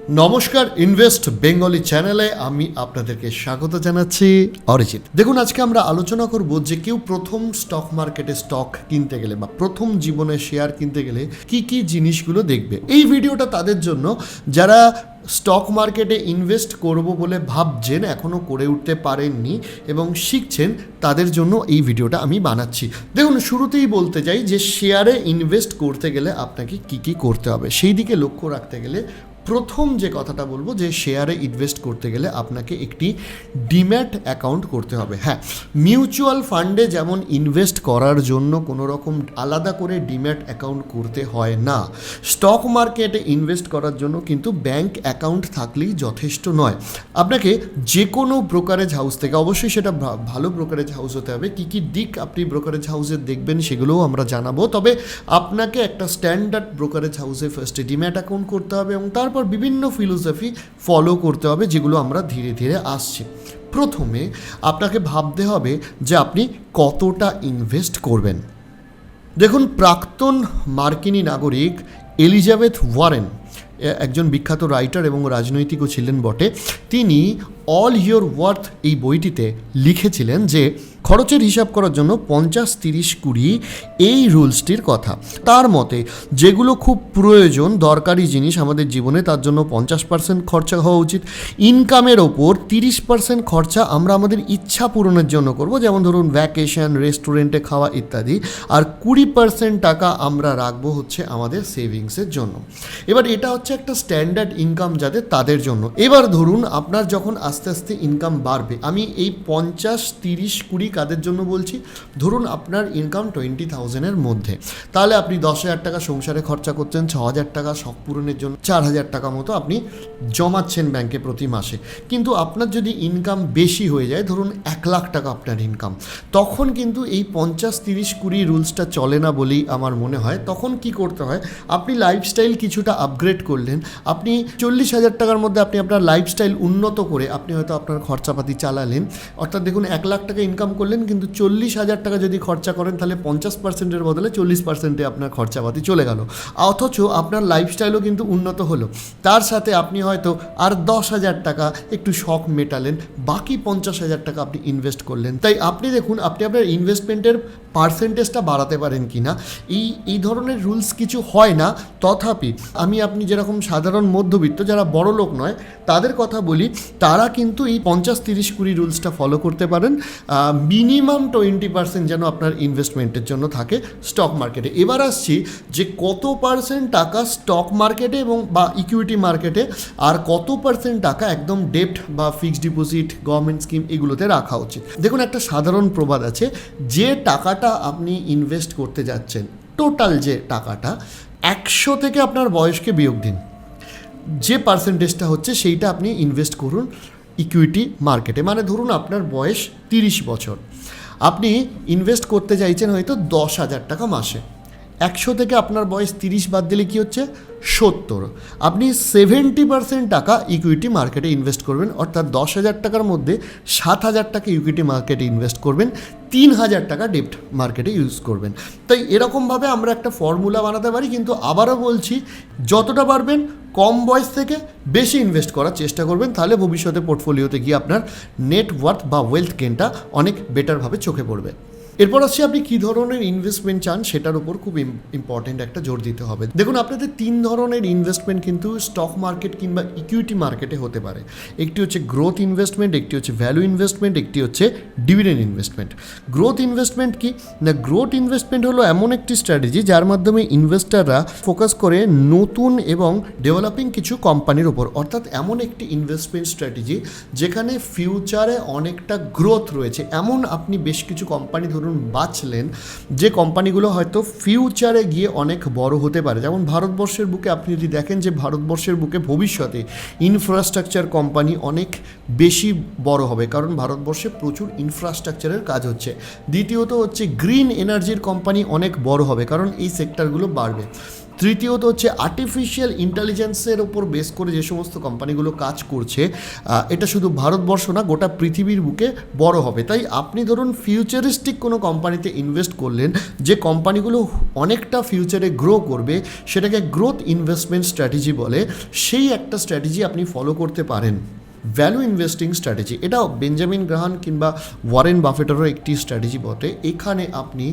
নমস্কার, invest Bengali চ্যানেলে আমি আপনাদেরকে স্বাগত জানাচ্ছি অরিজিৎ। দেখুন, আজকে আমরা আলোচনা করব যে কেউ প্রথম স্টক মার্কেটে স্টক কিনতে গেলে বা প্রথম জীবনে শেয়ার কিনতে গেলে কি কি জিনিসগুলো দেখবে। এই ভিডিওটা তাদের জন্য যারা স্টক মার্কেটে ইনভেস্ট করব বলে ভাবছেন, এখনও করে উঠতে পারেননি এবং শিখছেন, তাদের জন্য এই ভিডিওটা আমি বানাচ্ছি। দেখুন, শুরুতেই বলতে চাই যে শেয়ারে ইনভেস্ট করতে গেলে আপনাকে কি কি করতে হবে সেই দিকে লক্ষ্য রাখতে গেলে প্রথম যে কথাটা বলবো যে শেয়ারে ইনভেস্ট করতে গেলে আপনাকে একটি ডিম্যাট অ্যাকাউন্ট করতে হবে। হ্যাঁ, মিউচুয়াল ফান্ডে যেমন ইনভেস্ট করার জন্য কোনো রকম আলাদা করে ডিম্যাট অ্যাকাউন্ট করতে হয় না, স্টক মার্কেটে ইনভেস্ট করার জন্য কিন্তু ব্যাংক অ্যাকাউন্ট থাকলেই যথেষ্ট নয়। আপনাকে যে কোনো ব্রোকারেজ হাউস থেকে, অবশ্যই সেটা ভালো ব্রোকারেজ হাউস হতে হবে, কী কী দিক আপনি ব্রোকারেজ হাউসে দেখবেন সেগুলোও আমরা জানাবো। তবে আপনাকে একটা স্ট্যান্ডার্ড ব্রোকারেজ হাউসে ফার্স্টে ডিম্যাট অ্যাকাউন্ট করতে হবে এবং তারপর বিভিন্ন ফিলোসফি ফলো করতে হবে, যেগুলো আমরা ধীরে ধীরে আসছি। প্রথমে আপনাকে ভাবতে হবে যে আপনি কতটা ইনভেস্ট করবেন। দেখুন, প্রাক্তন মার্কিনী নাগরিক এলিজাবেথ ওয়ারেন, একজন বিখ্যাত রাইটার এবং রাজনৈতিকও ছিলেন বটে, তিনি অল ইয়োর ওয়ার্থ এই বইটিতে লিখেছিলেন যে খরচের হিসাব করার জন্য 50-30-20 এই রুলসটির কথা। তার মতে যেগুলো খুব প্রয়োজন, দরকারি জিনিস আমাদের জীবনে, তার জন্য 50% খরচা হওয়া উচিত। ইনকামের ওপর 30% খরচা আমরা আমাদের ইচ্ছা পূরণের জন্য করব, যেমন ধরুন ভ্যাকেশন, রেস্টুরেন্টে খাওয়া ইত্যাদি। আর 20% টাকা আমরা রাখবো হচ্ছে আমাদের সেভিংসের জন্য। এবার এটা হচ্ছে একটা স্ট্যান্ডার্ড ইনকাম যাদের, তাদের জন্য। এবার ধরুন আপনার যখন আস্তে আস্তে ইনকাম বাড়বে, আমি এই 50-30-20 কাদের জন্য বলছি, ধরুন আপনার ইনকাম 20,000-এর মধ্যে, তাহলে আপনি 10,000 টাকা সংসারে খরচা করছেন, 6,000 টাকা শখ পূরণের জন্য, 4,000 টাকা মতো আপনি জমাচ্ছেন ব্যাংকে প্রতি মাসে। কিন্তু আপনার যদি ইনকাম বেশি হয়ে যায়, ধরুন 1 লাখ টাকা আপনার ইনকাম, তখন কিন্তু এই 50-30-20 রুলসটা চলে না বলেই আমার মনে হয়। তখন কি করতে হয়, আপনি লাইফস্টাইল কিছুটা আপগ্রেড করলেন, আপনি 40,000 টাকার মধ্যে আপনি আপনার লাইফস্টাইল উন্নত করে আপনি হয়তো আপনার খরচাপাতি চালালেন। অর্থাৎ দেখুন, 1 লাখ টাকা ইনকাম করলেন, কিন্তু 40,000 টাকা যদি খরচা করেন, তাহলে 50%-এর বদলে 40%-এ আপনার খরচাপাতি চলে গেল, অথচ আপনার লাইফস্টাইলও কিন্তু উন্নত হলো। তার সাথে আপনি হয়তো আর 10,000 টাকা একটু শখ মেটালেন, বাকি 50,000 টাকা আপনি ইনভেস্ট করলেন। তাই আপনি দেখুন, আপনি আপনার ইনভেস্টমেন্টের পার্সেন্টেজটা বাড়াতে পারেন কি না। এই ধরনের রুলস কিছু হয় না, তথাপি আপনি যেরকম সাধারণ মধ্যবিত্ত, যারা বড় লোক নয়, তাদের কথা বলি, তারা কিন্তু এই 50-30-20 রুলসটা ফলো করতে পারেন। মিনিমাম 20% যেন আপনার ইনভেস্টমেন্টের জন্য থাকে স্টক মার্কেটে। এবার আসছি যে কত পার্সেন্ট টাকা স্টক মার্কেটে এবং বা ইকুইটি মার্কেটে, আর কত পার্সেন্ট টাকা একদম ডেপ্ট বা ফিক্সড ডিপোজিট, গভর্নমেন্ট স্কিম এগুলোতে রাখা উচিত। দেখুন, একটা সাধারণ প্রবাদ আছে, যে টাকাটা আপনি ইনভেস্ট করতে যাচ্ছেন, টোটাল যে টাকাটা, 100 থেকে আপনার বয়সকে বিয়োগ দিন, যে পার্সেন্টেজটা হচ্ছে সেইটা আপনি ইনভেস্ট করুন ইকুইটি মার্কেটে। মানে ধরুন আপনার বয়স 30 বছর, আপনি ইনভেস্ট করতে চাইছেন হয়তো 10,000 টাকা মাসে। 100 থেকে আপনার বয়স 30 বাদ দিলে কী হচ্ছে, 70। আপনি 70% টাকা ইকুইটি মার্কেটে ইনভেস্ট করবেন, অর্থাৎ 10,000 টাকার মধ্যে 7,000 টাকা ইকুইটি মার্কেটে ইনভেস্ট করবেন, 3,000 টাকা ডেপ্ট মার্কেটে ইউজ করবেন। তাই এরকমভাবে আমরা একটা ফর্মুলা বানাতে পারি। কিন্তু আবারও বলছি, যতটা পারবেন কম বয়স থেকে বেশি ইনভেস্ট করার চেষ্টা করবেন, তাহলে ভবিষ্যতে পোর্টফোলিওতে গিয়ে আপনার নেট ওয়ার্থ বা ওয়েলথ গেনটা অনেক বেটারভাবে চোখে পড়বে। এরপর আসছি আপনি কী ধরনের ইনভেস্টমেন্ট চান, সেটার উপর খুব ইম্পর্টেন্ট একটা জোর দিতে হবে। দেখুন, আপনাদের 3 ধরনের ইনভেস্টমেন্ট কিন্তু স্টক মার্কেট কিংবা ইকুইটি মার্কেটে হতে পারে। একটি হচ্ছে গ্রোথ ইনভেস্টমেন্ট, একটি হচ্ছে ভ্যালু ইনভেস্টমেন্ট, একটি হচ্ছে ডিভিডেন্ড ইনভেস্টমেন্ট। গ্রোথ ইনভেস্টমেন্ট কি না, গ্রোথ ইনভেস্টমেন্ট হলো এমন একটি স্ট্র্যাটেজি যার মাধ্যমে ইনভেস্টাররা ফোকাস করে নতুন এবং ডেভেলপিং কিছু কোম্পানির ওপর। অর্থাৎ এমন একটি ইনভেস্টমেন্ট স্ট্র্যাটেজি যেখানে ফিউচারে অনেকটা গ্রোথ রয়েছে। এমন আপনি বেশ কিছু কোম্পানি ধরুন বাছলেন, যে কোম্পানিগুলো হয়তো ফিউচারে গিয়ে অনেক বড় হতে পারে। যেমন ভারতবর্ষের বুকে আপনি যদি দেখেন যে ভারতবর্ষের বুকে ভবিষ্যতে ইনফ্রাস্ট্রাকচার কোম্পানি অনেক বেশি বড় হবে, কারণ ভারতবর্ষে প্রচুর ইনফ্রাস্ট্রাকচারের কাজ হচ্ছে। দ্বিতীয়ত হচ্ছে গ্রিন এনার্জির কোম্পানি অনেক বড় হবে, কারণ এই সেক্টরগুলো বাড়বে। তৃতীয়ত হচ্ছে আর্টিফিশিয়াল ইন্টেলিজেন্সের ওপর বেস করে যে সমস্ত কোম্পানিগুলো কাজ করছে, এটা শুধু ভারতবর্ষ না, গোটা পৃথিবীর বুকে বড় হবে। তাই আপনি ধরুন ফিউচারিস্টিক কোনো কোম্পানিতে ইনভেস্ট করলেন, যে কোম্পানিগুলো অনেকটা ফিউচারে গ্রো করবে, সেটাকে গ্রোথ ইনভেস্টমেন্ট স্ট্র্যাটেজি বলে, সেই একটা স্ট্র্যাটেজি আপনি ফলো করতে পারেন। ভ্যালু ইনভেস্টিং স্ট্র্যাটেজি, এটাও বেঞ্জামিন গ্রাহাম কিংবা ওয়ারেন বাফেটেরও একটি স্ট্র্যাটেজি বটে। এখানে আপনি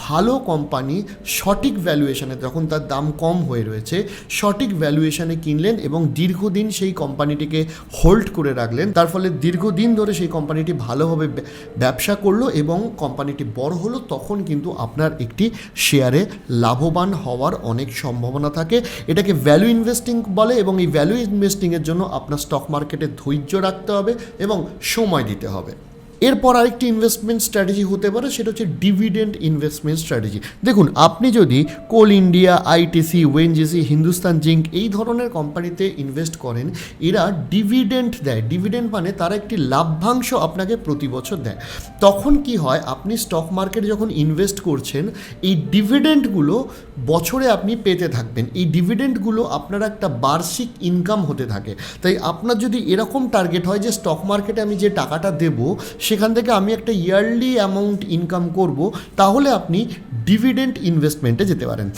ভালো কোম্পানি সঠিক ভ্যালুয়েশনে, যখন তার দাম কম হয়ে রয়েছে, সঠিক ভ্যালুয়েশনে কিনলেন এবং দীর্ঘদিন সেই কোম্পানিটিকে হোল্ড করে রাখলেন। তার ফলে দীর্ঘদিন ধরে সেই কোম্পানিটি ভালোভাবে ব্যবসা করলো এবং কোম্পানিটি বড় হলো, তখন কিন্তু আপনার একটি শেয়ারে লাভবান হওয়ার অনেক সম্ভাবনা থাকে। এটাকে ভ্যালু ইনভেস্টিং বলে এবং এই ভ্যালু ইনভেস্টিংয়ের জন্য আপনার স্টক মার্কেটে ধৈর্য রাখতে হবে এবং সময় দিতে হবে। এরপর আরেকটি ইনভেস্টমেন্ট স্ট্র্যাটেজি হতে পারে, সেটা হচ্ছে ডিভিডেন্ড ইনভেস্টমেন্ট স্ট্র্যাটেজি। দেখুন, আপনি যদি Coal India, ITC, ONGC, Hindustan Zinc এই ধরনের কোম্পানিতে ইনভেস্ট করেন, এরা ডিভিডেন্ড দেয়। ডিভিডেন্ড মানে তারা একটি লাভ্যাংশ আপনাকে প্রতি বছর দেয়। তখন কি হয়, আপনি স্টক মার্কেটে যখন ইনভেস্ট করছেন, এই ডিভিডেন্ডগুলো বছরে আপনি পেতে থাকবেন। এই ডিভিডেন্ডগুলো আপনার একটা বার্ষিক ইনকাম হতে থাকে। তাই আপনার যদি এরকম টার্গেট হয় যে স্টক মার্কেটে আমি যে টাকাটা দেবো সেখান থেকে আমি একটা ইয়ারলি অ্যামাউন্ট ইনকাম করব, তাহলে আপনি ডিভিডেন্ড ইনভেস্টমেন্টে যেতে পারেন।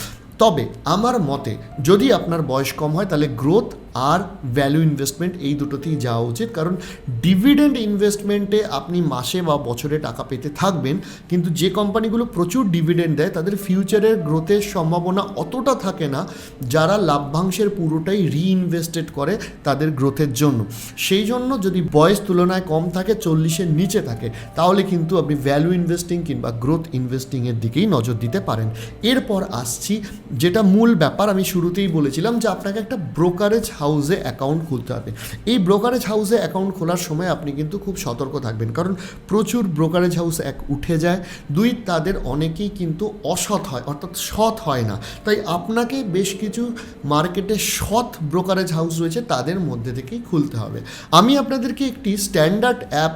তবে আমার মতে যদি আপনার বয়স কম হয়, তাহলে গ্রোথ আর ভ্যালু ইনভেস্টমেন্ট এই দুটোতেই যাওয়া উচিত। কারণ ডিভিডেন্ড ইনভেস্টমেন্টে আপনি মাসে বা বছরে টাকা পেতে থাকবেন, কিন্তু যে কোম্পানিগুলো প্রচুর ডিভিডেন্ড দেয় তাদের ফিউচারের গ্রোথের সম্ভাবনা অতটা থাকে না, যারা লাভ্যাংশের পুরোটাই রিইনভেস্টেড করে তাদের গ্রোথের জন্য। সেই জন্য যদি বয়স তুলনায় কম থাকে, 40-এর নিচে থাকে, তাহলে কিন্তু আপনি ভ্যালু ইনভেস্টিং কিংবা গ্রোথ ইনভেস্টিংয়ের দিকেই নজর দিতে পারেন। এরপর আসছি যেটা মূল ব্যাপার, আমি শুরুতেই বলেছিলাম যে আপনাকে একটা ব্রোকারেজ হাউসে অ্যাকাউন্ট খুলতে হবে। এই ব্রোকারেজ হাউসে অ্যাকাউন্ট খোলার সময় আপনি কিন্তু খুব সতর্ক থাকবেন, কারণ প্রচুর ব্রোকারেজ হাউস উঠে যায়। দুই, তাদের অনেকেই কিন্তু অসৎ হয়, অর্থাৎ সৎ হয় না। তাই আপনাকে বেশ কিছু মার্কেটে সৎ ব্রোকারেজ হাউস রয়েছে, তাদের মধ্যে থেকেই খুলতে হবে। আমি আপনাদেরকে একটি স্ট্যান্ডার্ড অ্যাপ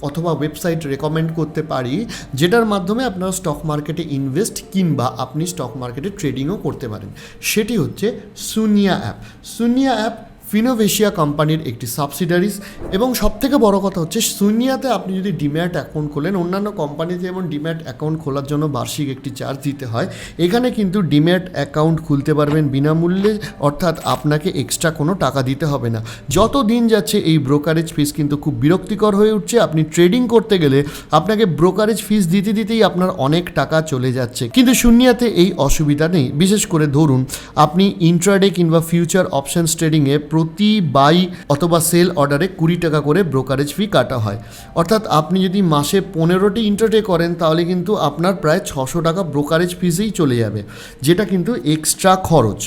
অথবা ওয়েবসাইট রেকমেন্ড করতে পারি, যেটার মাধ্যমে আপনারা স্টক মার্কেটে ইনভেস্ট কিংবা আপনি স্টক মার্কেটে ট্রেডিংও করতে পারেন। সেটি হচ্ছে সুনিয়া অ্যাপ। সুনিয়া অ্যাপ ফিনোভেশিয়া কোম্পানির একটি সাবসিডারিজ, এবং সবথেকে বড় কথা হচ্ছে সুনিয়াতে আপনি যদি ডিম্যাট অ্যাকাউন্ট খোলেন, অন্যান্য কোম্পানিতে যেমন ডিম্যাট অ্যাকাউন্ট খোলার জন্য বার্ষিক একটি চার্জ দিতে হয়, এখানে কিন্তু ডিম্যাট অ্যাকাউন্ট খুলতে পারবেন বিনামূল্যে, অর্থাৎ আপনাকে এক্সট্রা কোনো টাকা দিতে হবে না। যত দিন যাচ্ছে এই ব্রোকারেজ ফিস কিন্তু খুব বিরক্তিকর হয়ে উঠছে। আপনি ট্রেডিং করতে গেলে আপনাকে ব্রোকারেজ ফিস দিতে দিতেই আপনার অনেক টাকা চলে যাচ্ছে, কিন্তু শূন্যতে এই অসুবিধা নেই। বিশেষ করে ধরুন আপনি ইন্ট্রাডে কিংবা ফিউচার অপশনস ট্রেডিংয়ে প্রতি বাই অথবা সেল অর্ডারে 20 টাকা করে ব্রোকারেজ ফি কাটা হয়। অর্থাৎ আপনি যদি মাসে 15টি ইন্ট্রাডে করেন, তাহলে কিন্তু আপনার প্রায় 600 টাকা ব্রোকারেজ ফিসেই চলে যাবে, যেটা কিন্তু এক্সট্রা খরচ।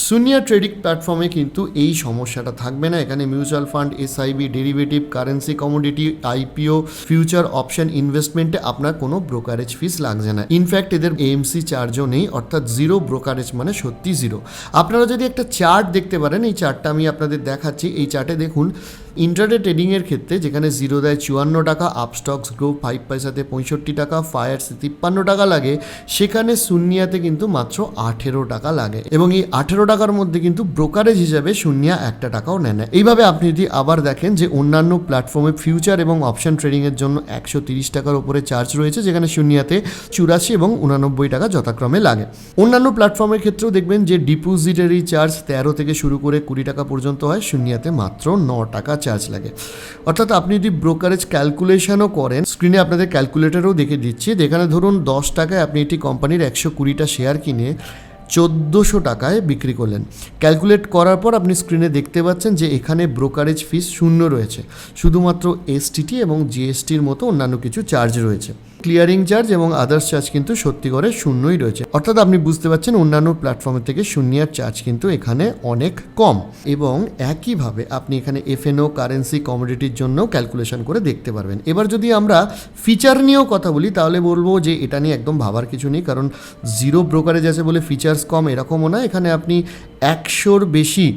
সুনিয়া ট্রেডিং প্ল্যাটফর্মে কিন্তু এই সমস্যাটা থাকবে না। এখানে mutual fund, SIP, derivative, currency, commodity, IPO, future option ইনভেস্টমেন্টে আপনার কোনো ব্রোকারেজ ফিস লাগছে না। ইনফ্যাক্ট এদের এএমসি চার্জও নেই, অর্থাৎ জিরো ব্রোকারেজ মানে সত্যি জিরো। আপনারা যদি একটা চার্ট দেখতে পারেন, এই চার্টটা আমি আপনাদের দেখাচ্ছি। এই চার্টে দেখুন ইন্ট্রাডে ট্রেডিংয়ের ক্ষেত্রে যেখানে জিরো দেয় 54 টাকা, আপস্টক্স গ্রো 5 পয়সাতে 65 টাকা, ফায়ার্স 53 টাকা লাগে, সেখানে শূন্যাতে কিন্তু মাত্র 18 টাকা লাগে, এবং এই 18 টাকার মধ্যে কিন্তু ব্রোকারেজ হিসাবে শূন্যা 1 টাকাও নেয় না। এইভাবে আপনি যদি আবার দেখেন যে অন্যান্য প্ল্যাটফর্মে ফিউচার এবং অপশন ট্রেডিংয়ের জন্য 130 টাকার উপরে চার্জ রয়েছে, যেখানে শূন্যাতে 84 এবং 89 টাকা যথাক্রমে লাগে। অন্যান্য প্ল্যাটফর্মের ক্ষেত্রেও দেখবেন যে ডিপোজিটারি চার্জ 13 থেকে শুরু করে 20 টাকা পর্যন্ত হয়, শূন্যাতে মাত্র 9 টাকা চার্জ লাগে। অর্থাৎ আপনি যদি ব্রোকারেজ ক্যালকুলেশনও করেন, স্ক্রিনে আপনাদের ক্যালকুলেটরও দেখে দিচ্ছি, যেখানে ধরুন 10 টাকায় আপনি একটি কোম্পানির 120টা শেয়ার কিনে 1400 টাকায় বিক্রি করলেন। ক্যালকুলেট করার পর আপনি স্ক্রিনে দেখতে পাচ্ছেন যে এখানে ব্রোকারেজ ফিস শূন্য রয়েছে, শুধুমাত্র এসটিটি এবং জিএসটির মতো অন্যান্য কিছু চার্জ রয়েছে। ক্লিয়ারিং চার্জ এবং আদার্স চার্জ কিন্তু সত্যি করে শূন্যই রয়েছে। অর্থাৎ আপনি বুঝতে পারছেন অন্যান্য প্ল্যাটফর্মের থেকে শূন্যের চার্জ কিন্তু এখানে অনেক কম, এবং একইভাবে আপনি এখানে এফএনও, কারেন্সি, কমোডিটির জন্য ক্যালকুলেশন করে দেখতে পারবেন। এবার যদি আমরা ফিচার নিয়েও কথা বলি, তাহলে বলবো যে এটা নিয়ে একদম ভাবার কিছু নেই, কারণ জিরো ব্রোকারেজ আছে বলে ফিচার্স কম এরকমও না। এখানে আপনি 100-র বেশি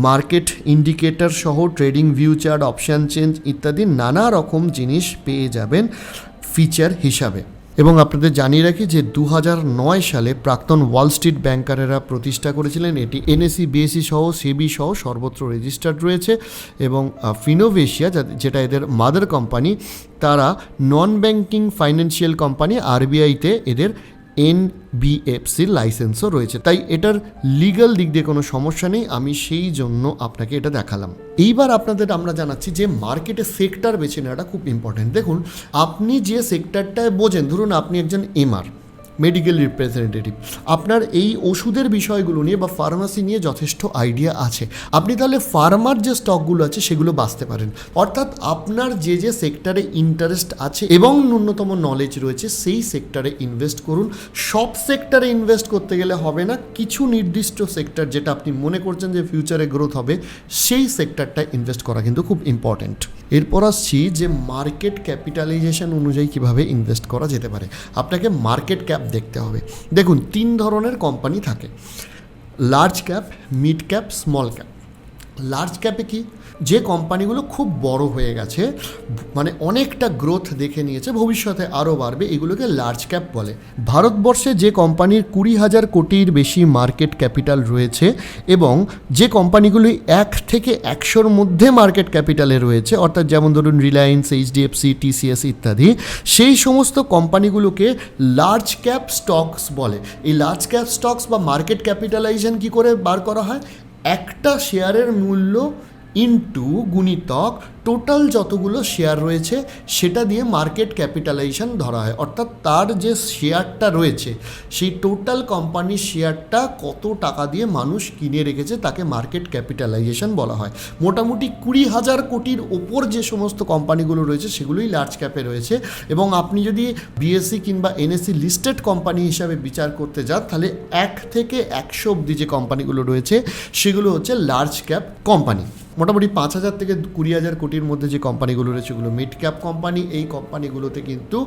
মার্কেট ইন্ডিকেটর সহ trading view chart, option change ইত্যাদি নানা রকম জিনিস পেয়ে যাবেন ফিচার হিসাবে। এবং আপনাদের জানিয়ে রাখি যে 2009 সালে প্রাক্তন ওয়াল স্ট্রিট ব্যাংকারেরা প্রতিষ্ঠা করেছিলেন। এটি এনএসই, বিএসই সহ সেবি সহ সর্বত্র রেজিস্টার্ড রয়েছে। এবং ফিনোভেশিয়া, যেটা এদের মাদার কোম্পানি, তারা নন ব্যাংকিং ফাইন্যান্সিয়াল কোম্পানি, আরবিআইতে এদের এনবিএফসির লাইসেন্সও রয়েছে। তাই এটার লিগ্যাল দিক দিয়ে কোনো সমস্যা নেই, আমি সেই জন্য আপনাকে এটা দেখালাম। এইবার আপনাদের আমরা জানাচ্ছি যে মার্কেটে সেক্টর বেছে নেওয়াটা খুব ইম্পর্টেন্ট। দেখুন, আপনি যে সেক্টরটায় বোঝেন, ধরুন আপনি একজন এমআর, মেডিকেল রিপ্রেজেন্টেটিভ, আপনার এই ওষুধের বিষয়গুলো নিয়ে বা ফার্মাসি নিয়ে যথেষ্ট আইডিয়া আছে, আপনি তাহলে ফার্মার যে স্টকগুলো আছে সেগুলো বাছতে পারেন। অর্থাৎ আপনার যে যে সেক্টরে ইন্টারেস্ট আছে এবং ন্যূনতম নলেজ রয়েছে সেই সেক্টরে ইনভেস্ট করুন। সব সেক্টরে ইনভেস্ট করতে গেলে হবে না, কিছু নির্দিষ্ট সেক্টর যেটা আপনি মনে করছেন যে ফিউচারে গ্রোথ হবে সেই সেক্টরটায় ইনভেস্ট করা কিন্তু খুব ইম্পর্ট্যান্ট। এরপর আসছি যে মার্কেট ক্যাপিটালাইজেশন অনুযায়ী কিভাবে ইনভেস্ট করা যেতে পারে। আপনাকে মার্কেট ক্যাপ দেখতে হবে। দেখুন, 3 ধরনের কোম্পানি থাকে: large cap, mid cap, small cap. Large ক্যাপে কি, যে কোম্পানিগুলো খুব বড় হয়ে গেছে, মানে অনেকটা গ্রোথ দেখে নিয়েছে, ভবিষ্যতে আরও বাড়বে, এগুলোকে লার্জ ক্যাপ বলে। ভারতবর্ষে যে কোম্পানির 20,000 কোটির বেশি মার্কেট ক্যাপিটাল রয়েছে এবং যে কোম্পানিগুলি 1 থেকে 100-র মধ্যে মার্কেট ক্যাপিটালে রয়েছে, অর্থাৎ যেমন ধরুন রিলায়েন্স, এইচডিএফসি, টিসিএস ইত্যাদি, সেই সমস্ত কোম্পানিগুলোকে লার্জ ক্যাপ স্টকস বলে। এই লার্জ ক্যাপ স্টকস বা মার্কেট ক্যাপিটালাইজেশন কী করে বার করা হয়? একটা শেয়ারের মূল্য ইনটু গুণিতক টোটাল যতগুলো শেয়ার রয়েছে সেটা দিয়ে মার্কেট ক্যাপিটালাইজেশন ধরা হয়। অর্থাৎ তার যে শেয়ারটা রয়েছে সেই টোটাল কোম্পানির শেয়ারটা কত টাকা দিয়ে মানুষ কিনে রেখেছে তাকে মার্কেট ক্যাপিটালাইজেশন বলা হয়। মোটামুটি 20,000 কোটির ওপর যে সমস্ত কোম্পানিগুলো রয়েছে সেগুলোই লার্জ ক্যাপে রয়েছে। এবং আপনি যদি বিএসসি কিংবা এনএসসি লিস্টেড কোম্পানি হিসাবে বিচার করতে যান, তাহলে 1 থেকে 100 অব্দি যে কোম্পানিগুলো রয়েছে সেগুলো হচ্ছে লার্জ ক্যাপ কোম্পানি। মোটামুটি 5,000 থেকে 20,000 কোটির মধ্যে যে কোম্পানিগুলো রয়েছে সেগুলো মিড ক্যাপ কোম্পানি। এই কোম্পানিগুলোতে কিন্তু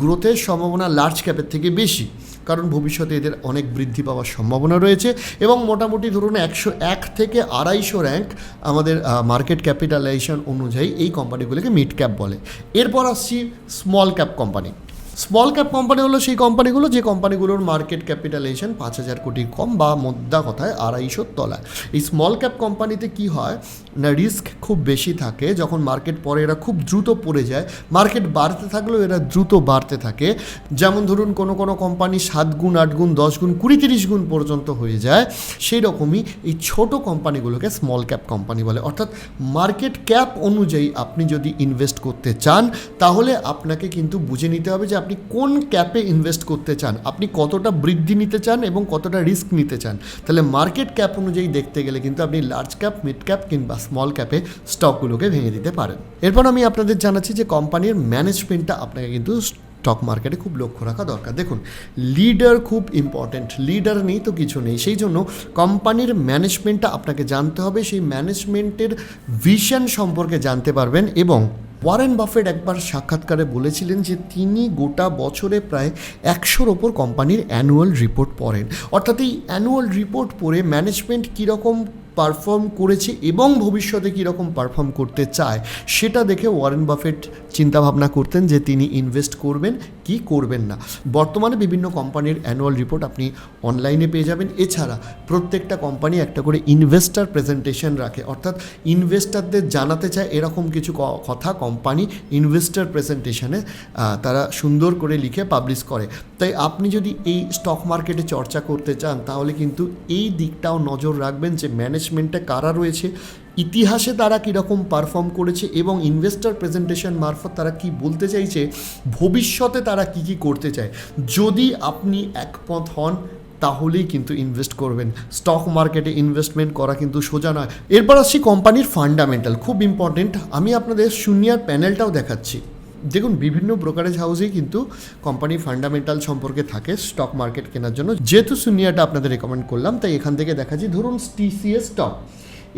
গ্রোথের সম্ভাবনা লার্জ ক্যাপের থেকে বেশি, কারণ ভবিষ্যতে এদের অনেক বৃদ্ধি পাওয়ার সম্ভাবনা রয়েছে। এবং মোটামুটি ধরুন 101 থেকে 250 র্যাঙ্ক আমাদের মার্কেট ক্যাপিটালাইজেশন অনুযায়ী এই কোম্পানিগুলোকে মিড ক্যাপ বলে। এরপর আসছি small cap company. Small cap company হলো সেই কোম্পানিগুলো যে কোম্পানিগুলোর মার্কেট ক্যাপিটালাইজেশন 5,000 কোটির কম বা মোদ্দা কথায় 250 তলায়। এই স্মল ক্যাপ কোম্পানিতে কি হয় না, রিস্ক খুব বেশি থাকে। যখন মার্কেট পড়ে এরা খুব দ্রুত পড়ে যায়, মার্কেট বাড়তে থাকলেও এরা দ্রুত বাড়তে থাকে। যেমন ধরুন কোনো কোম্পানি 7 গুণ, 8 গুণ, 10 গুণ, 20-30 গুণ পর্যন্ত হয়ে যায়। সেই রকমই এই ছোট কোম্পানিগুলোকে স্মল ক্যাপ কোম্পানি বলে। অর্থাৎ মার্কেট ক্যাপ অনুযায়ী আপনি যদি ইনভেস্ট করতে চান তাহলে আপনাকে কিন্তু বুঝে নিতে হবে যে আপনি কোন ক্যাপে ইনভেস্ট করতে চান, আপনি কতটা বৃদ্ধি নিতে চান এবং কতটা রিস্ক নিতে চান। তাহলে মার্কেট ক্যাপ অনুযায়ী দেখতে গেলে কিন্তু আপনি লার্জ ক্যাপ, মিড ক্যাপ কিংবা স্মল ক্যাপে স্টকগুলোকে ভেঙে দিতে পারেন। এরপর আমি আপনাদের জানাচ্ছি যে কোম্পানির ম্যানেজমেন্টটা আপনাকে কিন্তু স্টক মার্কেটে খুব লক্ষ্য রাখা দরকার। দেখুন, লিডার খুব ইম্পর্ট্যান্ট, লিডার নেই তো কিছু নেই। সেই জন্য কোম্পানির ম্যানেজমেন্টটা আপনাকে জানতে হবে, সেই ম্যানেজমেন্টের ভিশন সম্পর্কে জানতে পারবেন। এবং ওয়ারেন বাফেট একবার সাক্ষাৎকারে বলেছিলেন যে তিনি গোটা বছরে প্রায় 100-র ওপর কোম্পানির অ্যানুয়াল রিপোর্ট পড়েন। অর্থাৎ এই অ্যানুয়াল রিপোর্ট পড়ে ম্যানেজমেন্ট কীরকম পারফর্ম করেছে এবং ভবিষ্যতে কীরকম পারফর্ম করতে চায় সেটা দেখে ওয়ারেন বাফেট চিন্তাভাবনা করতেন যে তিনি ইনভেস্ট করবেন কি করবেন না। বর্তমানে বিভিন্ন কোম্পানির অ্যানুয়াল রিপোর্ট আপনি অনলাইনে পেয়ে যাবেন। এছাড়া প্রত্যেকটা কোম্পানি একটা করে ইনভেস্টার প্রেজেন্টেশন রাখে, অর্থাৎ ইনভেস্টারদের জানাতে চায় এরকম কিছু কথা কোম্পানি ইনভেস্টার প্রেজেন্টেশনে তারা সুন্দর করে লিখে পাবলিশ করে। তাই আপনি যদি এই স্টক মার্কেটে চর্চা করতে চান তাহলে কিন্তু এই দিকটাও নজর রাখবেন যে ম্যানেজমেন্টে কারা রয়েছে, ইতিহাসে তারা কীরকম পারফর্ম করেছে এবং ইনভেস্টার প্রেজেন্টেশন মারফত তারা কি বলতে চাইছে, ভবিষ্যতে তারা কি করতে চায়। যদি আপনি একমত হন তাহলেই কিন্তু ইনভেস্ট করবেন। স্টক মার্কেটে ইনভেস্টমেন্ট করা কিন্তু সোজা নয়। এরপর আসছি কোম্পানির ফান্ডামেন্টাল, খুব ইম্পর্টেন্ট। আমি আপনাদের শূন্যার প্যানেলটাও দেখাচ্ছি। দেখুন, বিভিন্ন ব্রোকারেজ হাউসেই কিন্তু কোম্পানির ফান্ডামেন্টাল সম্পর্কে থাকে স্টক মার্কেট কেনার জন্য। যেহেতু শূন্যটা আপনাদের রেকমেন্ড করলাম তাই এখান থেকে দেখাচ্ছি। ধরুন টিসিএস স্টক,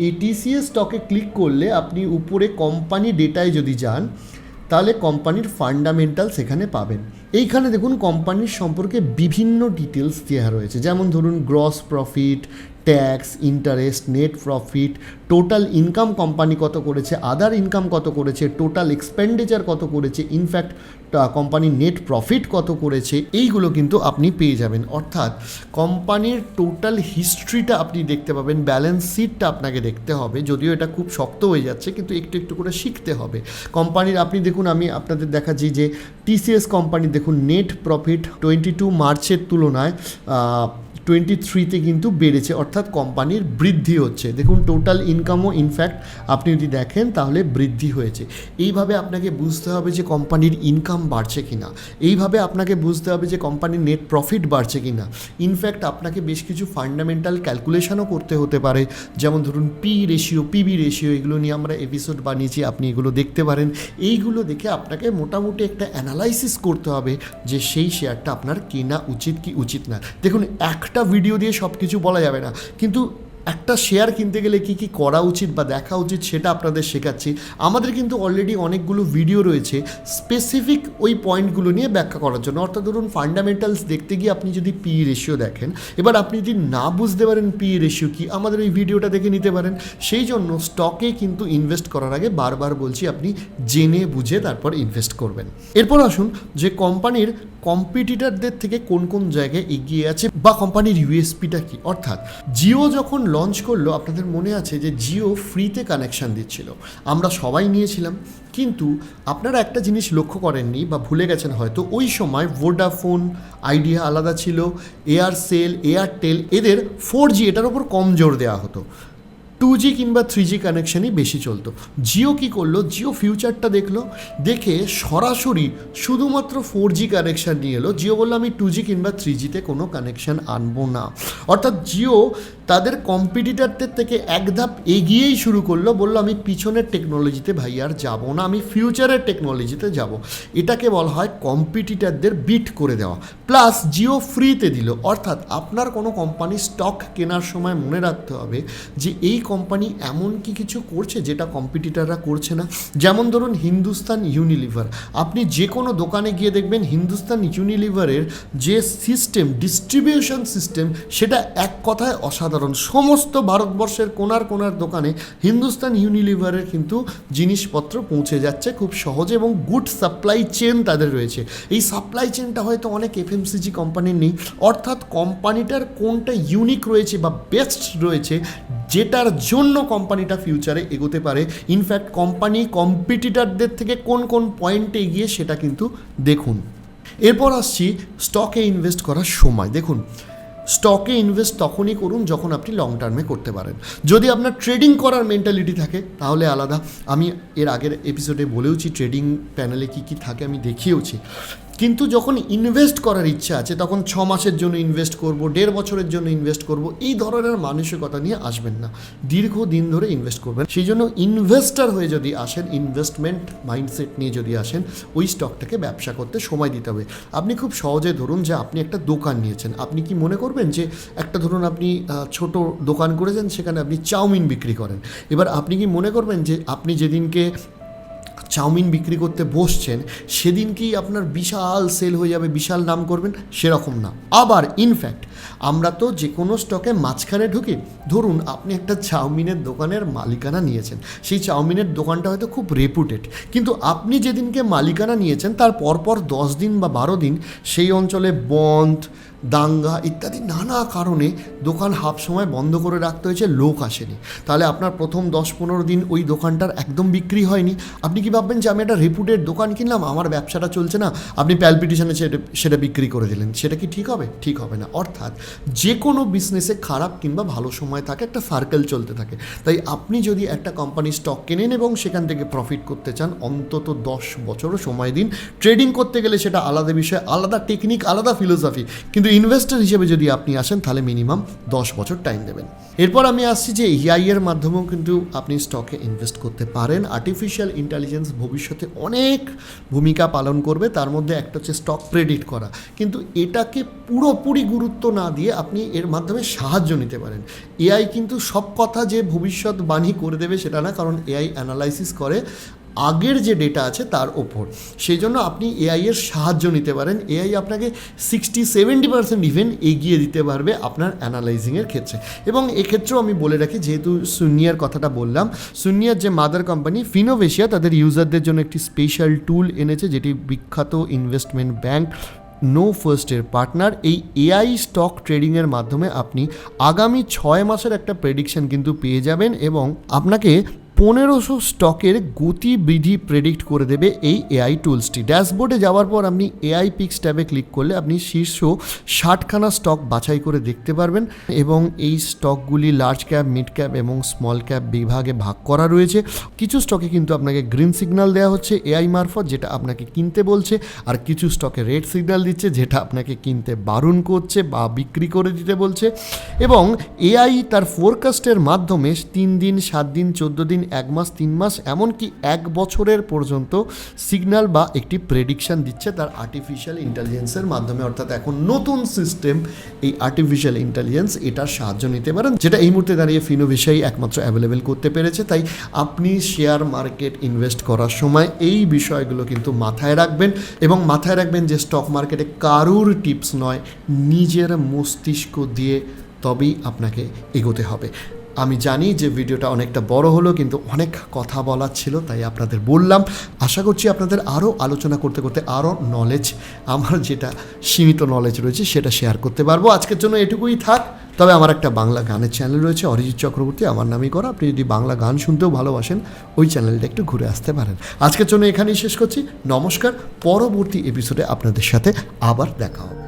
এই টিসিএস স্টকে ক্লিক করলে আপনি উপরে কোম্পানি ডেটায় যদি যান তাহলে কোম্পানির ফান্ডামেন্টাল সেখানে পাবেন। এইখানে দেখুন কোম্পানির সম্পর্কে বিভিন্ন ডিটেলস দেওয়া রয়েছে, যেমন ধরুন gross profit, tax, interest, net profit, total income company কত করেছে, আদার ইনকাম কত করেছে, টোটাল এক্সপেন্ডিচার কত করেছে, ইনফ্যাক্ট কোম্পানির নেট প্রফিট কত করেছে, এইগুলো কিন্তু আপনি পেয়ে যাবেন। অর্থাৎ কোম্পানির টোটাল হিস্ট্রিটা আপনি দেখতে পাবেন, ব্যালেন্স শিটটা আপনাকে দেখতে হবে, যদিও এটা খুব শক্ত হয়ে যাচ্ছে কিন্তু একটু একটু করে শিখতে হবে। কোম্পানির আপনি দেখুন, আমি আপনাদের দেখাচ্ছি যে টিসিএস কোম্পানি দেখুন, নেট প্রফিট 22 মার্চের তুলনায় 23তে কিন্তু বেড়েছে, অর্থাৎ কোম্পানির বৃদ্ধি হচ্ছে। দেখুন টোটাল ইনকামও ইনফ্যাক্ট আপনি যদি দেখেন তাহলে বৃদ্ধি হয়েছে। এইভাবে আপনাকে বুঝতে হবে যে কোম্পানির ইনকাম বাড়ছে কিনা, এইভাবে আপনাকে বুঝতে হবে যে কোম্পানির নেট প্রফিট বাড়ছে কিনা। ইনফ্যাক্ট আপনাকে বেশ কিছু ফান্ডামেন্টাল ক্যালকুলেশনও করতে হতে পারে, যেমন ধরুন পি রেশিও, পিবি রেশিও, এগুলো নিয়ে আমরা এপিসোড বানিয়েছি, আপনি এগুলো দেখতে পারেন। এইগুলো দেখে আপনাকে মোটামুটি একটা অ্যানালাইসিস করতে হবে যে সেই শেয়ারটা আপনার কেনা উচিত কি উচিত না। দেখুন একটা ভিডিও দিয়ে সব কিছু বলা যাবে না, কিন্তু একটা শেয়ার কিনতে গেলে কি কি করা উচিত বা দেখা উচিত সেটা আপনাদের শেখাচ্ছি। আমাদের কিন্তু অলরেডি অনেকগুলো ভিডিও রয়েছে স্পেসিফিক ওই পয়েন্টগুলো নিয়ে ব্যাখ্যা করার জন্য। অর্থাৎ ধরুন ফান্ডামেন্টালস দেখতে গিয়ে আপনি যদি পি রেশিও দেখেন, এবার আপনি যদি না বুঝতে পারেন পি রেশিও কি, আমাদের ওই ভিডিওটা দেখে নিতে পারেন। সেই জন্য স্টকে কিন্তু ইনভেস্ট করার আগে বারবার বলছি আপনি জেনে বুঝে তারপর ইনভেস্ট করবেন। এরপর আসুন যে কোম্পানির কম্পিটিটরদের থেকে কোন কোন জায়গায় এগিয়ে আছে বা কোম্পানির ইউএসপিটা কি। অর্থাৎ জিও যখন লঞ্চ করলো, আপনাদের মনে আছে যে জিও ফ্রিতে কানেকশান দিচ্ছিল, আমরা সবাই নিয়েছিলাম। কিন্তু আপনারা একটা জিনিস লক্ষ্য করেননি বা ভুলে গেছেন হয়তো, ওই সময় ভোডাফোন, আইডিয়া আলাদা ছিল, এয়ারসেল, এয়ারটেল, এদের 4G এটার ওপর কম জোর দেওয়া হতো, 2G কিংবা 3G কানেকশানই বেশি চলতো। জিও কী করলো, জিও ফিউচারটা দেখলো, দেখে সরাসরি শুধুমাত্র 4G কানেকশান নিয়ে এলো। জিও বললো আমি 2G কিংবা 3Gতে কোনো কানেকশান আনবো না। অর্থাৎ জিও তাদের কম্পিটিটরদের থেকে এক ধাপ এগিয়েই শুরু করলো, বললো আমি পিছনের টেকনোলজিতে ভাই আর যাবো না, আমি ফিউচারের টেকনোলজিতে যাব। এটাকে বলা হয় কম্পিটিটরদের বিট করে দেওয়া। প্লাস জিও ফ্রিতে দিল। অর্থাৎ আপনার কোনো কোম্পানি স্টক কেনার সময় মনে রাখতে হবে যে এই কোম্পানি এমন কি কিছু করছে যেটা কম্পিটিটররা করছে না। যেমন ধরুন হিন্দুস্তান ইউনিলিভার, আপনি যে কোনো দোকানে গিয়ে দেখবেন হিন্দুস্তান ইউনিলিভারের যে সিস্টেম, ডিস্ট্রিবিউশন সিস্টেম, সেটা এক কথায় অসাধারণ। সমস্ত ভারতবর্ষের কোনার কোনার দোকানে হিন্দুস্তান ইউনিলিভারের কিন্তু জিনিসপত্র পৌঁছে যাচ্ছে খুব সহজে এবং গুড সাপ্লাই চেন তাদের রয়েছে। এই সাপ্লাই চেনটা হয়তো অনেক এফএমসিজি কোম্পানির নেই। অর্থাৎ কোম্পানিটার কোনটা ইউনিক রয়েছে বা বেস্ট রয়েছে যেটার জন্য কোম্পানিটা ফিউচারে এগোতে পারে। ইনফ্যাক্ট কোম্পানি কম্পিটিটরদের থেকে কোন কোন পয়েন্টে এগিয়ে সেটা কিন্তু দেখুন। এরপর আসছি স্টকে ইনভেস্ট করার সময়। দেখুন স্টকে ইনভেস্ট তখনই করুন যখন আপনি লং টার্মে করতে পারেন। যদি আপনার ট্রেডিং করার মেন্টালিটি থাকে তাহলে আলাদা, আমি এর আগের এপিসোডে বলেওছি ট্রেডিং প্যানেলে কী কী থাকে আমি দেখিয়েওছি। কিন্তু যখন ইনভেস্ট করার ইচ্ছা আছে তখন 6 মাসের জন্য ইনভেস্ট করব, 1.5 বছরের জন্য ইনভেস্ট করব, এই ধরনের মানসিকতা নিয়ে আসবেন না। দীর্ঘদিন ধরে ইনভেস্ট করবেন। সেই জন্য ইনভেস্টার হয়ে যদি আসেন, ইনভেস্টমেন্ট মাইন্ডসেট নিয়ে যদি আসেন, ওই স্টকটাকে ব্যবসা করতে সময় দিতে হবে। আপনি খুব সহজে ধরুন যে আপনি একটা দোকান নিয়েছেন, আপনি কি মনে করবেন যে একটা ধরুন আপনি ছোট দোকান করেছেন, সেখানে আপনি চাউমিন বিক্রি করেন। এবার আপনি কি মনে করবেন যে আপনি যেদিনকে চাউমিন বিক্রি করতে বসছেন সেদিনকেই আপনার বিশাল সেল হয়ে যাবে, বিশাল নাম করবেন? সেরকম না। আবার ইনফ্যাক্ট আমরা তো যে কোনো স্টকে মাঝখানে ঢুকি। ধরুন আপনি একটা চাউমিনের দোকানের মালিকানা নিয়েছেন, সেই চাউমিনের দোকানটা হয়তো খুব রেপুটেড, কিন্তু আপনি যেদিনকে মালিকানা নিয়েছেন তার পরপর 10 দিন বা 12 দিন সেই অঞ্চলে বন্ধ, দাঙ্গা ইত্যাদি নানা কারণে দোকান হাফ সময় বন্ধ করে রাখতে হয়েছে, লোক আসেনি। তাহলে আপনার প্রথম 10-15 দিন ওই দোকানটার একদম বিক্রি হয়নি। আপনি কি ভাববেন যে আমি একটা রেপুটেড দোকান কিনলাম, আমার ব্যবসাটা চলছে না, আপনি প্যালপিটেশনে সেটা বিক্রি করে দিলেন? সেটা কি ঠিক হবে? ঠিক হবে না। অর্থাৎ যে কোনো বিজনেসে খারাপ কিংবা ভালো সময় থাকে, একটা সার্কেল চলতে থাকে। তাই আপনি যদি একটা কোম্পানি স্টক কেনেন এবং সেখান থেকে প্রফিট করতে চান, অন্তত 10 বছরও সময় দিন। ট্রেডিং করতে গেলে সেটা আলাদা বিষয়, আলাদা টেকনিক, আলাদা ফিলোসফি, কিন্তু ইনভেস্টর হিসেবে যদি আপনি আসেন তাহলে মিনিমাম 10 বছর টাইম দেবেন। এরপর আমি আসছি যে এআই এর মাধ্যমেও কিন্তু আপনি স্টকে ইনভেস্ট করতে পারেন। আর্টিফিশিয়াল ইন্টেলিজেন্স ভবিষ্যতে অনেক ভূমিকা পালন করবে, তার মধ্যে একটা হচ্ছে স্টক প্রেডিক্ট করা। কিন্তু এটাকে পুরোপুরি গুরুত্ব না দিয়ে আপনি এর মাধ্যমে সাহায্য নিতে পারেন। এআই কিন্তু সব কথা যে ভবিষ্যৎবাণী করে দেবে সেটা না, কারণ এআই অ্যানালাইসিস করে আগের যে ডেটা আছে তার ওপর। সেই জন্য আপনি এআই এর সাহায্য নিতে পারেন। এআই আপনাকে 60-70% ইভেন এগিয়ে দিতে পারবে আপনার অ্যানালাইজিংয়ের ক্ষেত্রে। এবং এক্ষেত্রেও আমি বলে রাখি, যেহেতু সুনিয়ার কথাটা বললাম, সুনিয়ার যে মাদার কোম্পানি ফিনোভেশিয়া তাদের ইউজারদের জন্য একটি স্পেশাল টুল এনেছে, যেটি বিখ্যাত ইনভেস্টমেন্ট ব্যাংক নো ফার্স্টের পার্টনার। এই এআই স্টক ট্রেডিংয়ের মাধ্যমে আপনি আগামী 6 মাসের একটা প্রেডিকশন কিন্তু পেয়ে যাবেন এবং আপনাকে 1500 স্টকের গতিবিধি প্রেডিক্ট করে দেবে এই এআই টুলসটি। ড্যাশবোর্ডে যাওয়ার পর আপনি এআই পিক্স ট্যাবে ক্লিক করলে আপনি শীর্ষ 60খানা স্টক বাছাই করে দেখতে পারবেন এবং এই স্টকগুলি লার্জ ক্যাপ, মিড ক্যাপ এবং স্মল ক্যাপ বিভাগে ভাগ করা রয়েছে। কিছু স্টকে কিন্তু আপনাকে গ্রিন সিগন্যাল দেওয়া হচ্ছে এআই মারফত, যেটা আপনাকে কিনতে বলছে, আর কিছু স্টকে রেড সিগন্যাল দিচ্ছে, যেটা আপনাকে কিনতে বারণ করছে বা বিক্রি করে দিতে বলছে। এবং এআই তার ফোরকাস্টের মাধ্যমে 3 দিন, 7 দিন, 14 দিন, 1 মাস, 3 মাস, এমনকি 1 বছরের পর্যন্ত সিগন্যাল বা একটি প্রেডিকশন দিচ্ছে তার আর্টিফিশিয়াল ইন্টেলিজেন্সের মাধ্যমে। অর্থাৎ এখন নতুন সিস্টেম এই আর্টিফিশিয়াল ইন্টেলিজেন্স, এটার সাহায্য নিতে পারেন, যেটা এই মুহূর্তে দাঁড়িয়ে ফিনোভেশিয়াই একমাত্র অ্যাভেলেবেল করতে পেরেছে। তাই আপনি শেয়ার মার্কেট ইনভেস্ট করার সময় এই বিষয়গুলো কিন্তু মাথায় রাখবেন এবং মাথায় রাখবেন যে স্টক মার্কেটে কারুর টিপস নয়, নিজের মস্তিষ্ক দিয়ে তবেই আপনাকে এগোতে হবে। আমি জানি যে ভিডিওটা অনেকটা বড় হলো, কিন্তু অনেক কথা বলার ছিল তাই আপনাদের বললাম। আশা করছি আপনাদের আরও আলোচনা করতে করতে আরও নলেজ, আমার যেটা সীমিত নলেজ রয়েছে সেটা শেয়ার করতে পারবো। আজকের জন্য এটুকুই থাক। তবে আমার একটা বাংলা গানের চ্যানেল রয়েছে, অরিজিৎ চক্রবর্তী, আমার নামই করা। আপনি যদি বাংলা গান শুনতেও ভালোবাসেন, ওই চ্যানেলটা একটু ঘুরে আসতে পারেন। আজকের জন্য এখানেই শেষ করছি। নমস্কার। পরবর্তী এপিসোডে আপনাদের সাথে আবার দেখা হবে।